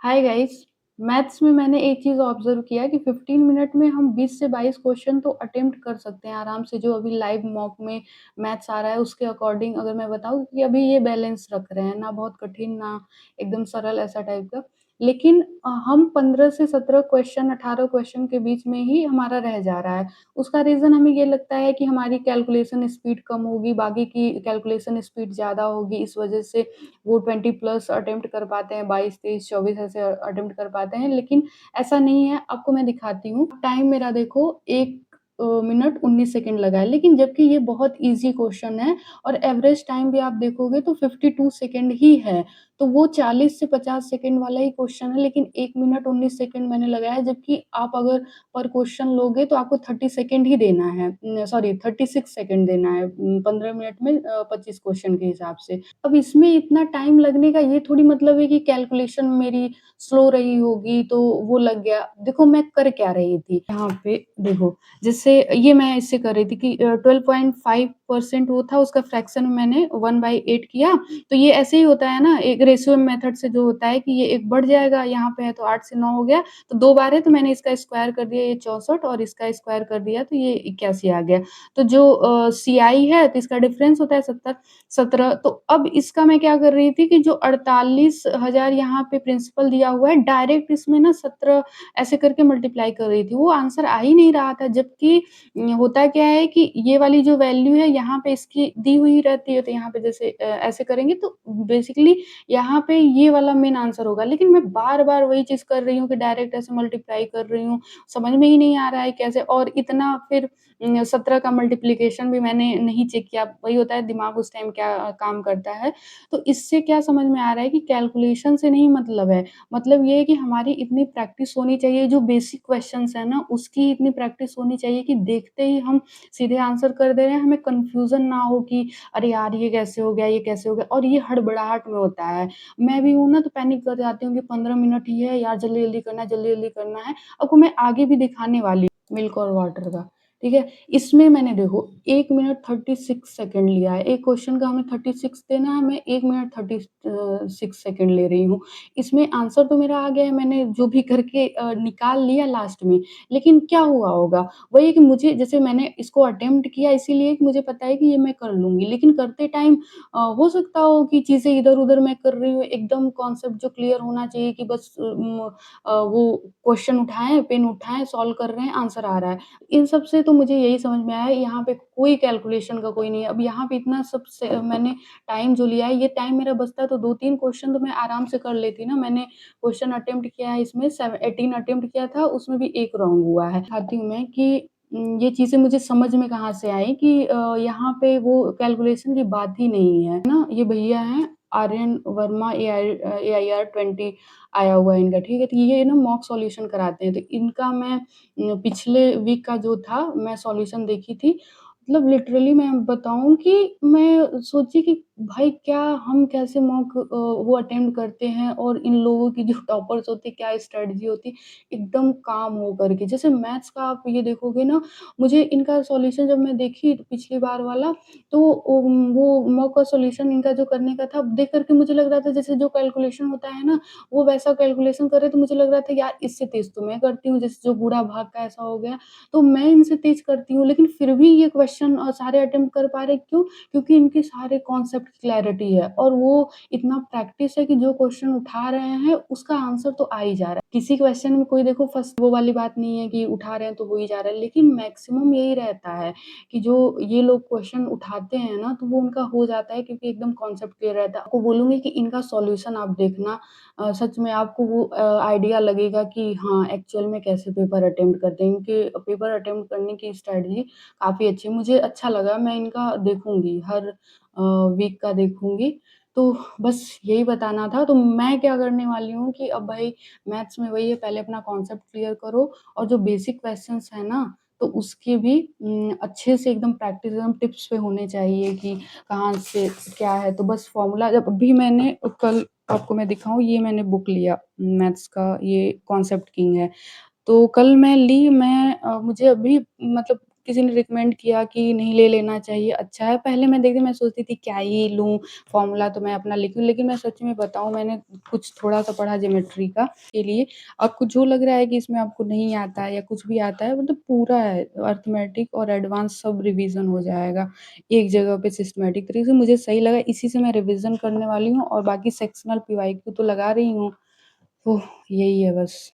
Hi guys. Maths में मैंने एक चीज़ ऑब्ज़र्व किया कि 15 मिनट में हम 20 से 22 क्वेश्चन तो अटेम्प्ट कर सकते हैं आराम से, जो अभी लाइव मॉक में मैथ्स आ रहा है उसके अकॉर्डिंग अगर मैं बताऊँ कि अभी ये बैलेंस रख रहे हैं, ना बहुत कठिन ना एकदम सरल ऐसा टाइप का। लेकिन हम 15 से 17 क्वेश्चन 18 क्वेश्चन के बीच में ही हमारा रह जा रहा है। उसका रीज़न हमें ये लगता है कि हमारी कैलकुलेशन स्पीड कम होगी, बाकी की कैलकुलेशन स्पीड ज़्यादा होगी, इस वज़ह से वो 20 प्लस अटेम्प्ट कर पाते हैं, 22, 23, 24 ऐसे अटेम्प्ट कर पाते हैं, लेकिन ऐसा नहीं है। आपको मैं दिखाती हूँ, टाइम मेरा देखो 1 मिनट 19 सेकंड लगा है, लेकिन जबकि ये बहुत ईज़ी क्वेश्चन है और एवरेज टाइम भी आप देखोगे तो 52 सेकंड ही है। तो वो 40 से 50 सेकंड वाला ही क्वेश्चन है, लेकिन 1 मिनट 19 सेकंड मैंने लगाया है, जबकि आप अगर पर क्वेश्चन लोगे तो आपको 30 सेकंड ही देना है, सॉरी 36 सेकंड देना है, 15 मिनट में 25 क्वेश्चन के हिसाब से। अब इसमें इतना टाइम लगने का ये थोड़ी मतलब है कि कैलकुलेशन मेरी स्लो रही होगी तो वो लग गया। देखो मैं कर क्या रही थी यहाँ पे, देखो जिससे ये मैं इससे कर रही थी कि 12.5% वो था, उसका फ्रैक्शन मैंने 1/8 किया। तो ये ऐसे ही होता है ना, एक रेशियो मेथड से जो होता है कि ये एक बढ़ जाएगा, यहाँ पे है तो 8 से 9 हो गया, तो 2 बार है तो मैंने इसका स्क्वायर कर दिया, ये 64 और इसका स्क्वायर कर दिया तो ये 81 आ गया। तो जो CI है तो इसका डिफरेंस होता है 17। तो अब इसका मैं क्या कर रही थी कि जो 48,000 यहाँ पे प्रिंसिपल दिया हुआ है, डायरेक्ट इसमें ना 17 ऐसे करके मल्टीप्लाई कर रही थी। वो आंसर आ ही नहीं रहा था, जबकि होता क्या है कि ये वाली जो वैल्यू है यहाँ पे इसकी दी हुई रहती है, तो यहाँ पे जैसे ऐसे करेंगे तो बेसिकली यहाँ पे ये वाला मेन आंसर होगा। लेकिन मैं बार-बार वही चीज़ कर रही हूँ कि डायरेक्ट ऐसे मल्टीप्लाई कर रही हूँ, समझ में ही नहीं आ रहा है कैसे, और इतना फिर 17 का मल्टीप्लिकेशन भी मैंने नहीं चेक किया। वही होता है दिमाग उस टाइम क्या काम करता है। तो इससे क्या समझ में आ रहा है कि कैलकुलेशन से नहीं मतलब है। मतलब ये है कि हमारी इतनी प्रैक्टिस होनी चाहिए, जो बेसिक क्वेश्चन्स हैं ना उसकी इतनी प्रैक्टिस होनी चाहिए कि देखते ही हम सीधे आंसर कर दे रहे हैं, हमें कन्फ्यूज़न ना हो कि अरे यार ये कैसे हो गया, ये कैसे हो गया, और ये हड़बड़ाहट में होता है। मैं भी हूँ ना तो पैनिक कर जाती हूँ कि 15 मिनट ही है यार, जल्दी-जल्दी करना है, जल्दी-जल्दी करना है। आपको मैं आगे भी दिखाने वाली हूँ मिल्क और वाटर का, ठीक है? इसमें मैंने देखो 1 मिनट 36 सेकंड लिया है। एक क्वेश्चन का हमें 36 देना है, मैं 1 मिनट 36 सेकंड ले रही हूँ। इसमें आंसर तो मेरा आ गया है, मैंने जो भी करके निकाल लिया लास्ट में। लेकिन क्या हुआ होगा? वही है कि मुझे जैसे मैंने इसको अटेम्प्ट किया इसीलिए कि मुझे पता है कि ये मैं कर लूँगी। लेकिन करते टाइम हो सकता हो कि चीज़ें इधर-उधर मैं कर रही हूँ, एकदम कॉन्सेप्ट जो क्लियर होना चाहिए कि बस वो क्वेश्चन उठाएँ, पेन उठाएँ, सॉल्व कर रहे हैं, आंसर आ रहा है। इन सब से तो मुझे यही समझ में आया है, यहाँ पे कोई कैलकुलेशन का कोई नहीं है। अब यहाँ पे इतना सब से मैंने टाइम जो लिया है, ये टाइम मेरा बचता तो 2-3 क्वेश्चन तो मैं आराम से कर लेती ना। मैंने क्वेश्चन अटेम्प्ट किया है इसमें 18 अटेम्प्ट किया था, उसमें भी 1 रॉन्ग हुआ है। चाहती हूँ मैं कि ये चीज़ें मुझे समझ में कहाँ से आई कि यहाँ पे वो कैलकुलेशन की बात ही नहीं है ना। ये भैया हैं आर्यन वर्मा, AIR 20 आया हुआ है इनका, ठीक है? तो ये ना मॉक सॉल्यूशन कराते हैं, तो इनका मैं पिछले वीक का जो था मैं सॉल्यूशन देखी थी। मतलब लिटरली मैं बताऊँ कि मैं सोची कि भाई क्या हम कैसे मॉक वो अटेम्प्ट करते हैं, और इन लोगों की जो टॉपर्स होती है क्या स्ट्रैटेजी होती है, एकदम काम हो कर के। जैसे मैथ्स का आप ये देखोगे ना, मुझे इनका सॉल्यूशन जब मैं देखी पिछली बार वाला, तो वो मॉक का सॉल्यूशन इनका जो करने का था, देख कर के मुझे लग रहा था जैसे जो कैलकुलेशन होता है ना, वो वैसा कैलकुलेशन कर रहे, तो मुझे लग रहा था यार इससे तेज़ तो मैं करती हूँ, जैसे जो बूढ़ा भाग का ऐसा हो गया, तो मैं इनसे तेज़ करती हूँ। लेकिन फिर भी ये क्वेश्चन सारे अटेम्प्ट कर पा रहे, क्यों? क्योंकि इनके सारे कॉन्सेप्ट क्लैरिटी है, और वो इतना प्रैक्टिस है कि जो क्वेश्चन उठा रहे हैं उसका आंसर तो आ ही जा रहा है। किसी क्वेश्चन में कोई देखो फर्स्ट वो वाली बात नहीं है कि उठा रहे हैं तो हो ही जा रहा है, लेकिन मैक्सिमम यही रहता है कि जो ये लोग क्वेश्चन उठाते हैं ना, तो वो उनका हो जाता है क्योंकि एकदम कॉन्सेप्ट क्लियर रहता है। आपको बोलूँगी कि इनका सॉल्यूशन आप देखना, सच में आपको वो आइडिया लगेगा कि हाँ, एक्चुअल में कैसे पेपर अटेम्प्ट करते हैं। इनके पेपर अटेम्प्ट करने की स्ट्रैटेजी काफ़ी अच्छी है, मुझे अच्छा लगा, मैं इनका देखूँगी, हर वीक का देखूँगी। तो बस यही बताना था, तो मैं क्या करने वाली हूँ कि अब भाई मैथ्स में वही है, पहले अपना कॉन्सेप्ट क्लियर करो, और जो बेसिक क्वेश्चन्स हैं ना, तो उसके भी अच्छे से एकदम प्रैक्टिस एकदम टिप्स पे होने चाहिए कि कहाँ से क्या है। तो बस फ़ॉर्मूला जब अभी मैंने कल आपको मैं दिखाऊँ, ये मैंने बुक लिया मैथ्स का, ये कॉन्सेप्ट किंग है। तो कल मैं ली, मुझे अभी मतलब किसी ने रिकमेंड किया कि नहीं ले लेना चाहिए, अच्छा है। पहले मैं देखती मैं सोचती थी क्या ही लूँ, फ़ॉर्मूला तो मैं अपना लिखूँ, लेकिन मैं सच में बताऊँ मैंने कुछ थोड़ा-सा पढ़ा ज्योमेट्री का के लिए, आपको जो लग रहा है कि इसमें आपको नहीं आता है या कुछ भी आता है, मतलब पूरा है, अरिथमेटिक और एडवांस सब रिवीज़न हो जाएगा, एक जगह पे सिस्टमैटिक तरीके से मुझे सही लगा, इसी से मैं रिवीज़न करने वाली हूँ और बाकी सेक्शनल पीवाईक्यू तो लगा रही हूँ। ओह! यही है बस।